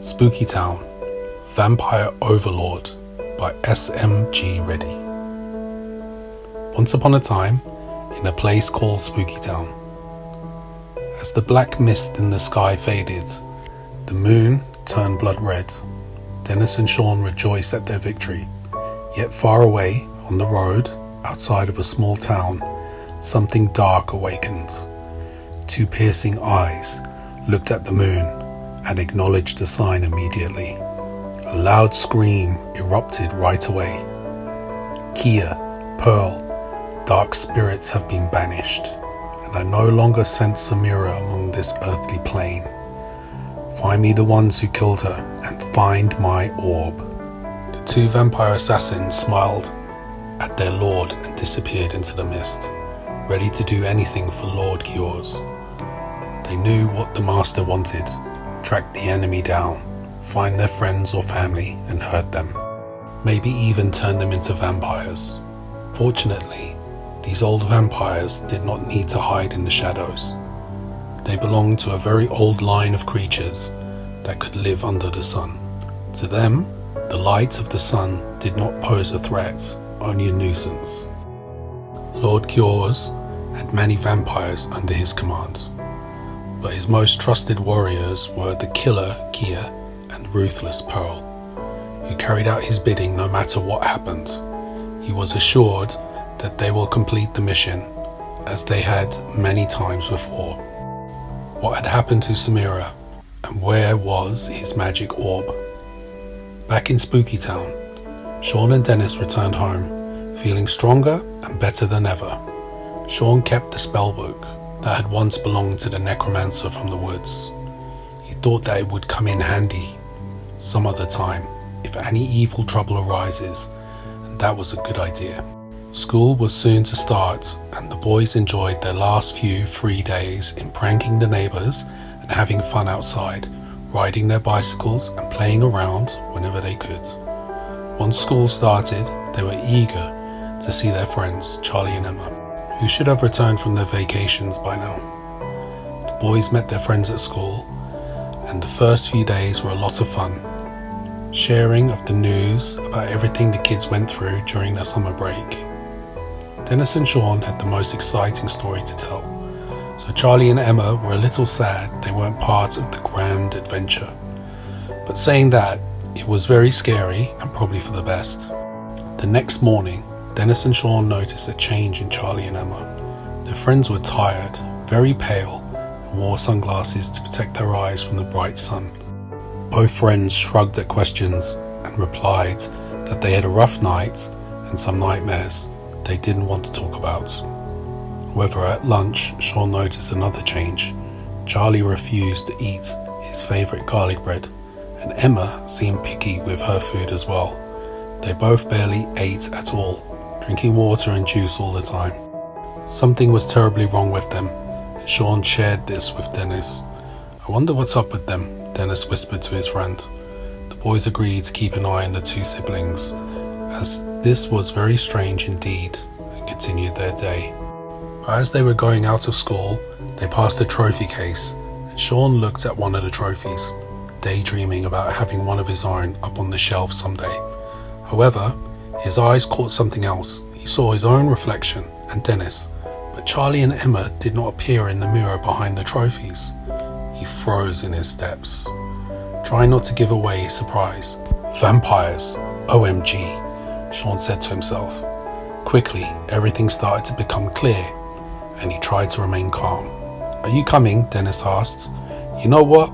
Spooky Town Vampire Overlord by S.M.G. Reddy. Once upon a time, in a place called Spooky Town. As the black mist in the sky faded, the moon turned blood red. Dennis and Shaun rejoiced at their victory. Yet far away, on the road, outside of a small town, something dark awakened. Two piercing eyes looked at the moon and acknowledged the sign immediately. A loud scream erupted right away. Kia, Pearl, dark spirits have been banished, and I no longer sense Samira among this earthly plane. Find me the ones who killed her, and find my orb. The two vampire assassins smiled at their lord and disappeared into the mist, ready to do anything for Lord Cures. They knew what the master wanted: track the enemy down, find their friends or family and hurt them, maybe even turn them into vampires. Fortunately, these old vampires did not need to hide in the shadows. They belonged to a very old line of creatures that could live under the sun. To them, the light of the sun did not pose a threat, only a nuisance. Lord Cures had many vampires under his command, but his most trusted warriors were the killer Kia and ruthless Pearl, who carried out his bidding no matter what happened. He was assured that they will complete the mission, as they had many times before. What had happened to Samira, and where was his magic orb? Back in Spooky Town, Shaun and Dennis returned home, feeling stronger and better than ever. Shaun kept the spell book that had once belonged to the necromancer from the woods. He thought that it would come in handy some other time if any evil trouble arises, and that was a good idea. School was soon to start, and the boys enjoyed their last few free days in pranking the neighbours and having fun outside, riding their bicycles and playing around whenever they could. Once school started, they were eager to see their friends, Charlie and Emma, who should have returned from their vacations by now. The boys met their friends at school, and the first few days were a lot of fun, sharing of the news about everything the kids went through during their summer break. Dennis and Shaun had the most exciting story to tell, so Charlie and Emma were a little sad they weren't part of the grand adventure. But saying that, it was very scary and probably for the best. The next morning, Dennis and Shaun noticed a change in Charlie and Emma. Their friends were tired, very pale, and wore sunglasses to protect their eyes from the bright sun. Both friends shrugged at questions and replied that they had a rough night and some nightmares they didn't want to talk about. However, at lunch, Shaun noticed another change. Charlie refused to eat his favourite garlic bread, and Emma seemed picky with her food as well. They both barely ate at all, drinking water and juice all the time. Something was terribly wrong with them, and Shaun shared this with Dennis. "I wonder what's up with them," Dennis whispered to his friend. The boys agreed to keep an eye on the two siblings, as this was very strange indeed, and continued their day. As they were going out of school, they passed a trophy case, and Shaun looked at one of the trophies, daydreaming about having one of his own up on the shelf someday. However, his eyes caught something else. He saw his own reflection and Dennis, but Charlie and Emma did not appear in the mirror behind the trophies. He froze in his steps, trying not to give away his surprise. "Vampires, OMG, Shaun said to himself. Quickly, everything started to become clear, and he tried to remain calm. "Are you coming?" Dennis asked. "You know what?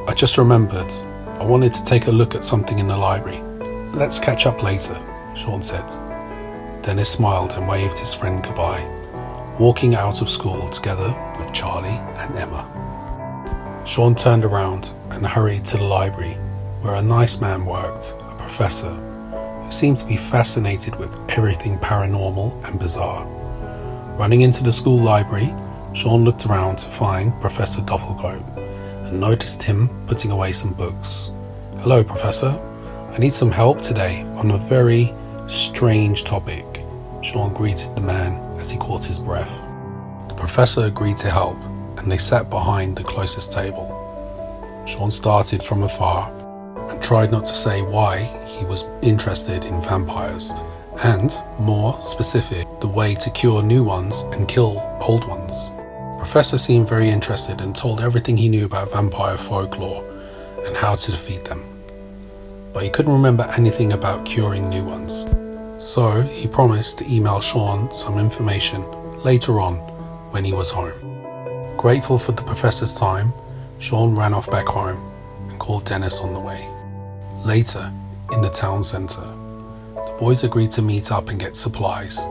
I just remembered. I wanted to take a look at something in the library. Let's catch up later," Shaun said. Dennis smiled and waved his friend goodbye, walking out of school together with Charlie and Emma. Shaun turned around and hurried to the library, where a nice man worked, a professor, who seemed to be fascinated with everything paranormal and bizarre. Running into the school library, Shaun looked around to find Professor Duffelcoat and noticed him putting away some books. "Hello, Professor. I need some help today on a very strange topic," Shaun greeted the man as he caught his breath. The professor agreed to help, and they sat behind the closest table. Shaun started from afar, and tried not to say why he was interested in vampires, and, more specific, the way to cure new ones and kill old ones. Professor seemed very interested and told everything he knew about vampire folklore and how to defeat them. But he couldn't remember anything about curing new ones. So he promised to email Shaun some information later on when he was home. Grateful for the professor's time, Shaun ran off back home and called Dennis on the way. Later, in the town centre, the boys agreed to meet up and get supplies,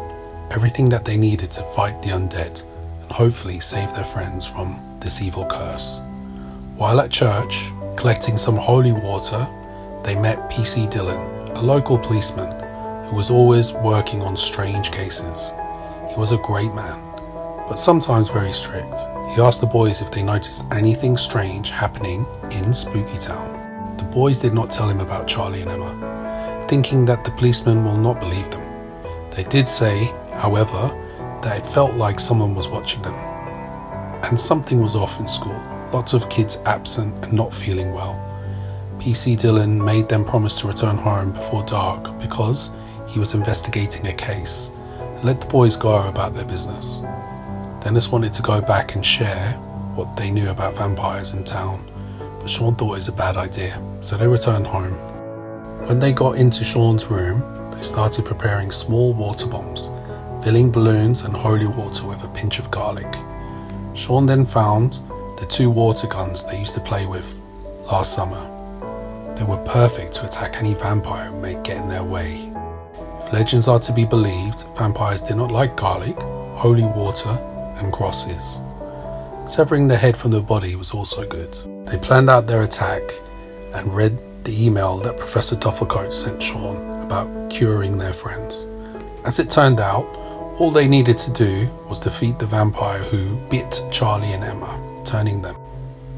everything that they needed to fight the undead and hopefully save their friends from this evil curse. While at church, collecting some holy water, they met PC Dillon, a local policeman who was always working on strange cases. He was a great man, but sometimes very strict. He asked the boys if they noticed anything strange happening in Spooky Town. The boys did not tell him about Charlie and Emma, thinking that the policeman will not believe them. They did say, however, that it felt like someone was watching them. And something was off in school. Lots of kids absent and not feeling well. PC Dillon made them promise to return home before dark because he was investigating a case and let the boys go about their business. Dennis wanted to go back and share what they knew about vampires in town, but Shaun thought it was a bad idea, so they returned home. When they got into Shaun's room, they started preparing small water bombs, filling balloons and holy water with a pinch of garlic. Shaun then found the 2 water guns they used to play with last summer. They were perfect to attack any vampire who may get in their way. If legends are to be believed, vampires did not like garlic, holy water, and grosses. Severing the head from the body was also good. They planned out their attack and read the email that Professor Duffelcoat sent Shaun about curing their friends. As it turned out, all they needed to do was defeat the vampire who bit Charlie and Emma, turning them.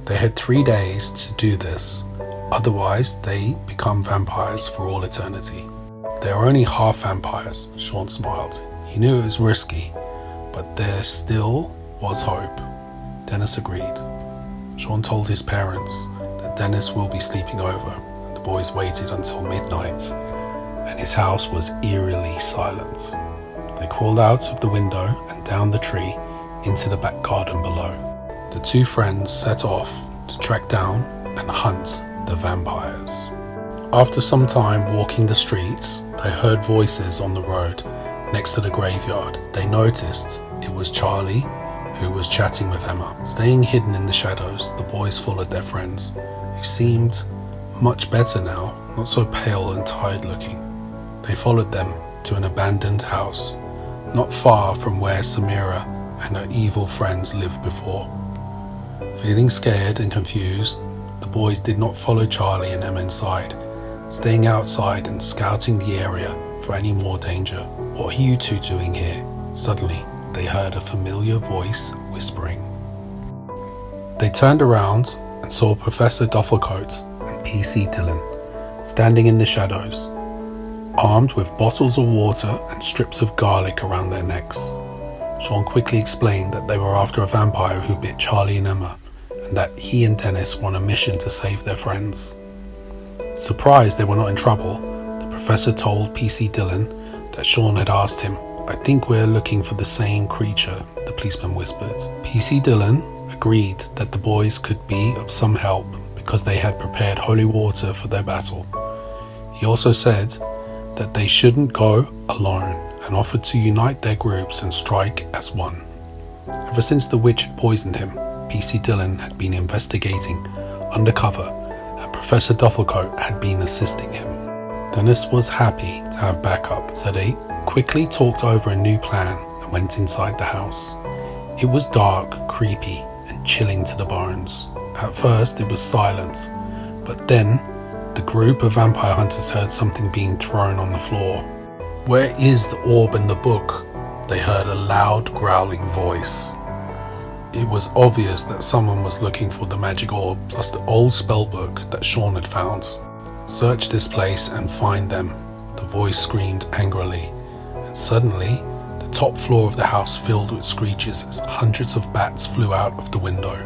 They had 3 days to do this, otherwise they become vampires for all eternity. They are only half vampires, Shaun smiled. He knew it was risky, but there still was hope. Dennis agreed. Shaun told his parents that Dennis will be sleeping over, and the boys waited until midnight, and his house was eerily silent. They crawled out of the window and down the tree into the back garden below. The 2 friends set off to track down and hunt the vampires. After some time walking the streets, they heard voices on the road next to the graveyard. They noticed it was Charlie who was chatting with Emma. Staying hidden in the shadows, the boys followed their friends, who seemed much better now, not so pale and tired looking. They followed them to an abandoned house, not far from where Samira and her evil friends lived before. Feeling scared and confused, the boys did not follow Charlie and Emma inside, staying outside and scouting the area for any more danger. "What are you 2 doing here?" Suddenly, they heard a familiar voice whispering. They turned around and saw Professor Duffelcoat and PC Dillon standing in the shadows, armed with bottles of water and strips of garlic around their necks. Shaun quickly explained that they were after a vampire who bit Charlie and Emma, and that he and Dennis were on a mission to save their friends. Surprised they were not in trouble, the professor told PC Dillon that Shaun had asked him. "I think we're looking for the same creature," the policeman whispered. PC Dillon agreed that the boys could be of some help because they had prepared holy water for their battle. He also said that they shouldn't go alone and offered to unite their groups and strike as one. Ever since the witch had poisoned him, PC Dillon had been investigating undercover, and Professor Duffelcoat had been assisting him. Dennis was happy to have backup, so they quickly talked over a new plan and went inside the house. It was dark, creepy, and chilling to the bones. At first it was silent, but then the group of vampire hunters heard something being thrown on the floor. "Where is the orb and the book?" They heard a loud, growling voice. It was obvious that someone was looking for the magic orb plus the old spellbook that Shaun had found. "Search this place and find them," the voice screamed angrily, and suddenly the top floor of the house filled with screeches as hundreds of bats flew out of the window.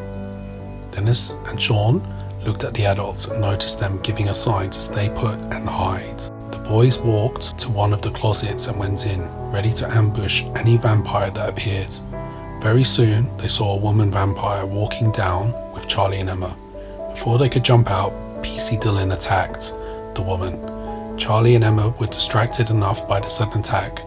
Dennis and Shaun looked at the adults and noticed them giving a sign to stay put and hide. The boys walked to one of the closets and went in, ready to ambush any vampire that appeared. Very soon, they saw a woman vampire walking down with Charlie and Emma. Before they could jump out, PC Dylan attacked the woman. Charlie and Emma were distracted enough by the sudden attack,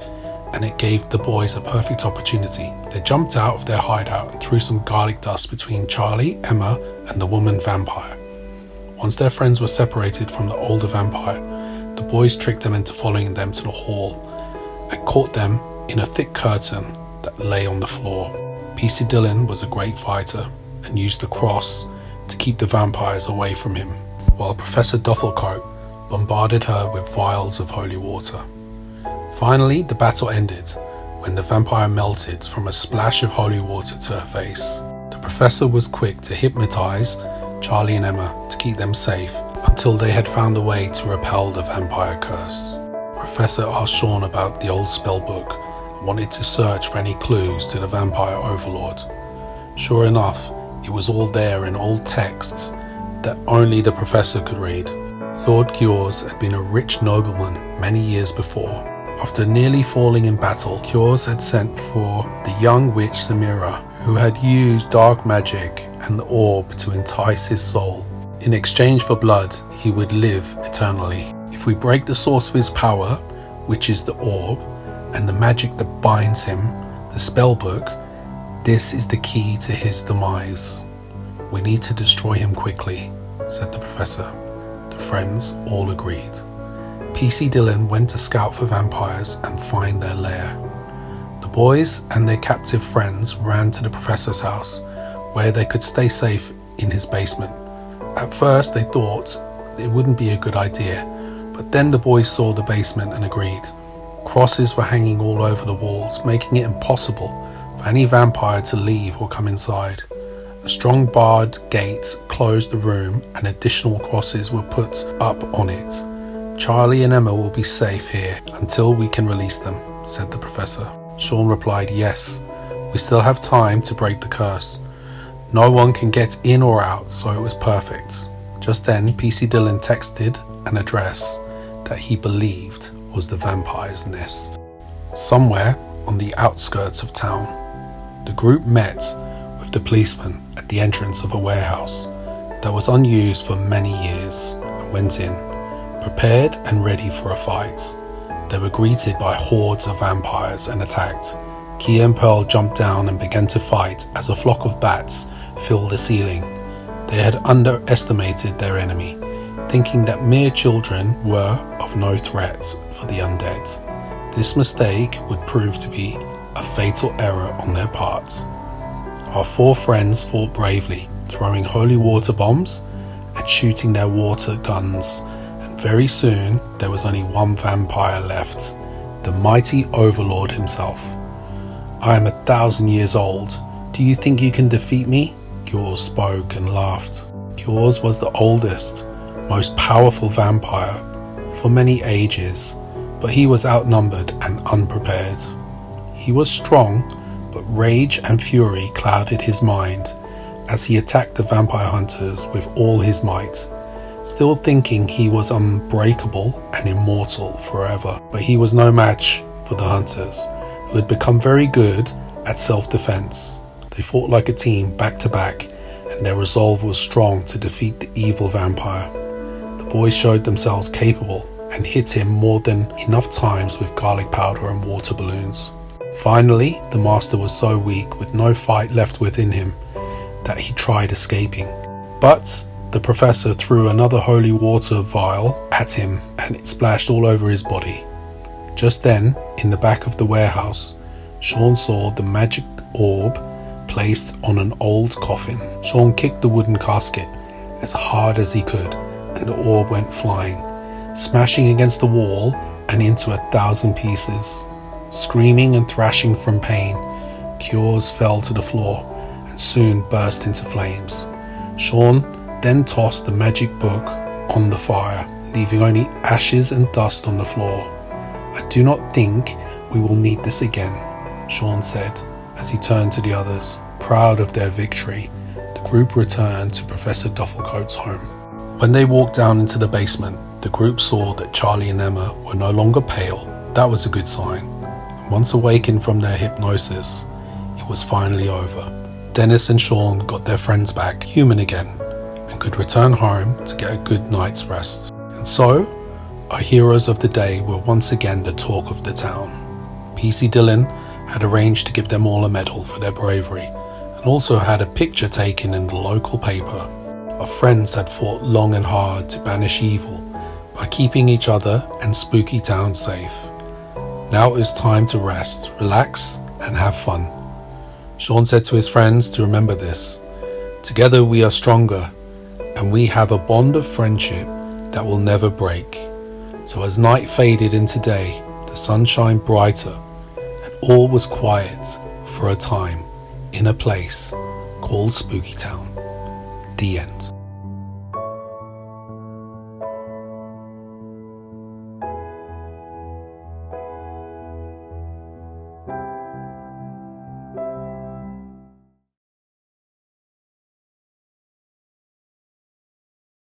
and it gave the boys a perfect opportunity. They jumped out of their hideout and threw some garlic dust between Charlie, Emma, and the woman vampire. Once their friends were separated from the older vampire, the boys tricked them into following them to the hall and caught them in a thick curtain that lay on the floor. PC Dylan was a great fighter and used the cross to keep the vampires away from him, while Professor Duffelcoat bombarded her with vials of holy water. Finally, the battle ended when the vampire melted from a splash of holy water to her face. The professor was quick to hypnotize Charlie and Emma to keep them safe until they had found a way to repel the vampire curse. The professor asked Shaun about the old spellbook and wanted to search for any clues to the vampire overlord. Sure enough, it was all there in old texts that only the professor could read. Lord Cures had been a rich nobleman many years before. After nearly falling in battle, Cures had sent for the young witch Samira, who had used dark magic and the orb to entice his soul. In exchange for blood, he would live eternally. If we break the source of his power, which is the orb, and the magic that binds him, the spellbook, this is the key to his demise. We need to destroy him quickly, said the professor. The friends all agreed. PC Dylan went to scout for vampires and find their lair. The boys and their captive friends ran to the professor's house, where they could stay safe in his basement. At first they thought it wouldn't be a good idea, but then the boys saw the basement and agreed. Crosses were hanging all over the walls, making it impossible for any vampire to leave or come inside. A strong barred gate closed the room and additional crosses were put up on it. Charlie and Emma will be safe here until we can release them, said the professor. Shaun replied, yes, we still have time to break the curse. No one can get in or out, so it was perfect. Just then, PC Dylan texted an address that he believed was the vampire's nest. Somewhere on the outskirts of town, the group met with the policeman at the entrance of a warehouse that was unused for many years and went in, prepared and ready for a fight. They were greeted by hordes of vampires and attacked. Kia and Pearl jumped down and began to fight as a flock of bats filled the ceiling. They had underestimated their enemy, thinking that mere children were of no threat for the undead. This mistake would prove to be a fatal error on their part. Our four friends fought bravely, throwing holy water bombs and shooting their water guns. Very soon, there was only one vampire left, the mighty Overlord himself. I am 1,000 years old. Do you think you can defeat me? Cures spoke and laughed. Cures was the oldest, most powerful vampire for many ages, but he was outnumbered and unprepared. He was strong, but rage and fury clouded his mind as he attacked the vampire hunters with all his might. Still thinking he was unbreakable and immortal forever, but he was no match for the hunters, who had become very good at self-defense. They fought like a team back to back, and their resolve was strong to defeat the evil vampire. The boys showed themselves capable and hit him more than enough times with garlic powder and water balloons. Finally, the master was so weak with no fight left within him that he tried escaping. But the professor threw another holy water vial at him and it splashed all over his body. Just then, in the back of the warehouse, Shaun saw the magic orb placed on an old coffin. Shaun kicked the wooden casket as hard as he could and the orb went flying, smashing against the wall and into 1,000 pieces. Screaming and thrashing from pain, Cures fell to the floor and soon burst into flames. Shaun then tossed the magic book on the fire, leaving only ashes and dust on the floor. I do not think we will need this again, Shaun said as he turned to the others. Proud of their victory, the group returned to Professor Duffelcoat's home. When they walked down into the basement, the group saw that Charlie and Emma were no longer pale. That was a good sign. And once awakened from their hypnosis, it was finally over. Dennis and Shaun got their friends back human again and could return home to get a good night's rest. And so, our heroes of the day were once again the talk of the town. PC Dillon had arranged to give them all a medal for their bravery and also had a picture taken in the local paper. Our friends had fought long and hard to banish evil by keeping each other and Spooky Town safe. Now it was time to rest, relax, and have fun. Shaun said to his friends to remember this. Together we are stronger, and we have a bond of friendship that will never break. So as night faded into day, the sun shined brighter, and all was quiet for a time in a place called Spooky Town. The end.